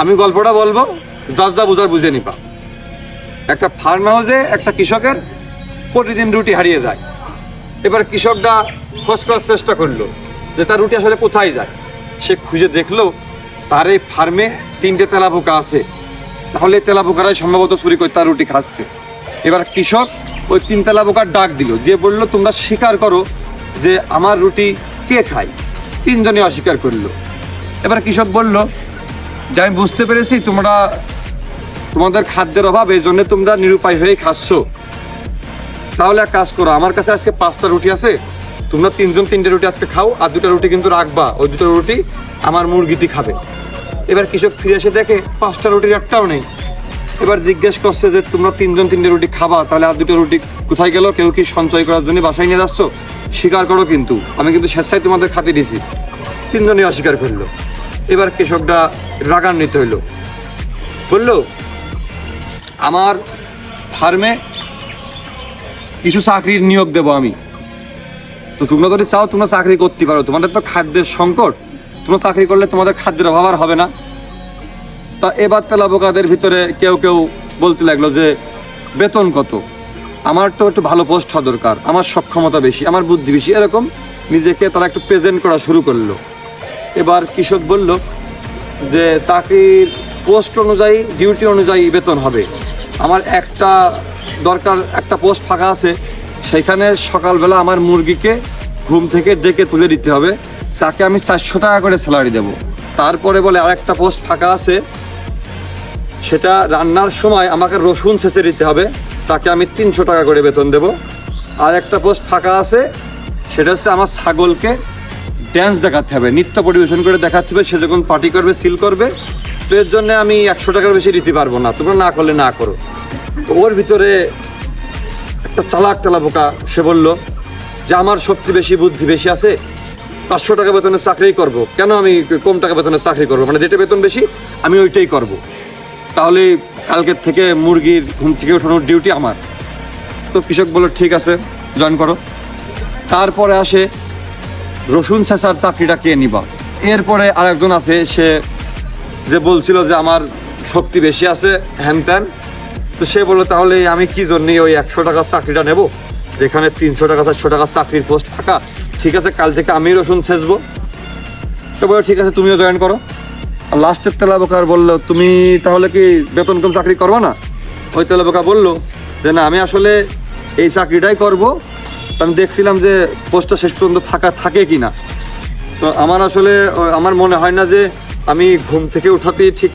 আমি গল্পটা বলবো, যার যা বুঝার বুঝে নিবা। একটা ফার্ম হাউসে একটা কৃষকের প্রতিদিন রুটি হারিয়ে যায়। এবার কৃষকটা খোঁজ করার চেষ্টা করলো যে তার রুটি আসলে কোথায় যায়। সে খুঁজে দেখলো তার এই ফার্মে 3টে তেলাপোকা আছে, তাহলে তেলাপোকারাই সম্ভবত চুরি করে তার রুটি খাচ্ছে। এবার কৃষক ওই 3 তেলাপোকার ডাক দিল, দিয়ে বললো তোমরা স্বীকার করো যে আমার রুটি কে খায়। 3জনই অস্বীকার করলো। এবার কৃষক বলল যে আমি বুঝতে পেরেছি তোমাদের খাদ্যের অভাব, এই জন্য তোমরা নিরুপায় হয়ে খাচ্ছ। তাহলে এক কাজ করো, আমার কাছে আজকে 5টা রুটি আছে, তোমরা 3জন 3টে রুটি আজকে খাও, আর 2টা রুটি কিন্তু রাখবা, ওই 2টা রুটি আমার মুরগিটি খাবে। এবার কৃষক ফিরে এসে দেখে 5টা রুটির একটাও নেই। এবার জিজ্ঞেস করছে যে তোমরা 3জন 3টে রুটি খাবা, তাহলে আর 2টা রুটি কোথায় গেল? কেউ কি সঞ্চয় করার জন্য বাসায় নিয়ে যাচ্ছ? স্বীকার করো, কিন্তু আমি কিন্তু স্বেচ্ছায় তোমাদের খাতে দিছি। 3জনই অস্বীকার করলো। এবার কৃষকটা রাগান্বিত হইল, বলল আমার ফার্মে কিছু চাকরির নিয়োগ দেবো আমি, তো তোমরা যদি চাও তোমরা চাকরি করতে পারো, তোমাদের তো খাদ্যের সংকট, তোমরা চাকরি করলে তোমাদের খাদ্যের অভাব আর হবে না। তা এবার তেলাপোকাদের ভিতরে কেউ কেউ বলতে লাগলো যে বেতন কত, আমার তো একটু ভালো পোস্ট হওয়া দরকার, আমার সক্ষমতা বেশি, আমার বুদ্ধি বেশি, এরকম নিজেকে তারা একটু প্রেজেন্ট করা শুরু করলো। এবার কৃষক বলল যে চাকরির পোস্ট অনুযায়ী, ডিউটি অনুযায়ী বেতন হবে। আমার একটা পোস্ট ফাঁকা আছে, সেইখানে সকালবেলা আমার মুরগিকে ঘুম থেকে ডেকে তুলে দিতে হবে, তাকে আমি 400 টাকা করে স্যালারি দেব। তারপরে বলে আরেকটা পোস্ট ফাঁকা আছে, সেটা রান্নার সময় আমাকে রসুন ছেঁচে দিতে হবে, তাকে আমি 300 টাকা করে বেতন দেব। আর একটা পোস্ট ফাঁকা আছে, সেটা হচ্ছে আমার ছাগলকে ড্যান্স দেখাতে হবে, নৃত্য পরিবেশন করে দেখাতে হবে, সে যখন পার্টি করবে, সিল করবে, তো এর জন্য আমি 100 টাকার বেশি দিতে পারবো না, তোমরা না করলে না করো। তো ওর ভিতরে একটা চালাক তেলাপোকা, সে বলল যে আমার শক্তি বেশি, বুদ্ধি বেশি আছে, 500 টাকা বেতনের চাকরি করব, কেন আমি কম টাকা বেতনের চাকরি করবো? মানে যেটা বেতন বেশি আমি ওইটাই করব, তাহলে কালকের থেকে মুরগির ঘুম থেকে ওঠানোর ডিউটি আমার। তো কৃষক বলল ঠিক আছে, জয়েন করো। তারপরে আসে রসুন ছেঁচার চাকরিটা কে নিবা। এরপরে আরেকজন আছে, সে যে বলছিল যে আমার শক্তি বেশি আছে, হ্যান ত্যান। তো সে বললো তাহলে আমি কি জন্যে ওই 100 টাকার চাকরিটা নেব, যেখানে 300 টাকা 400 টাকার চাকরির পোস্ট ফাঁকা। ঠিক আছে, কাল থেকে আমি রসুন ছেঁচবো। তো বলে ঠিক আছে, তুমিও জয়েন করো। আর লাস্টের তেলাপোকার বললো তুমি তাহলে কি বেতন কম চাকরি করবো না? ওই তেলাপোকা বললো যে না, আমি আসলে এই চাকরিটাই করব, আমি দেখছিলাম যে পোস্টটা শেষ পর্যন্ত ফাঁকা থাকে কি না। তো আমার মনে হয় না যে আমি ঘুম থেকে উঠাতেই ঠিক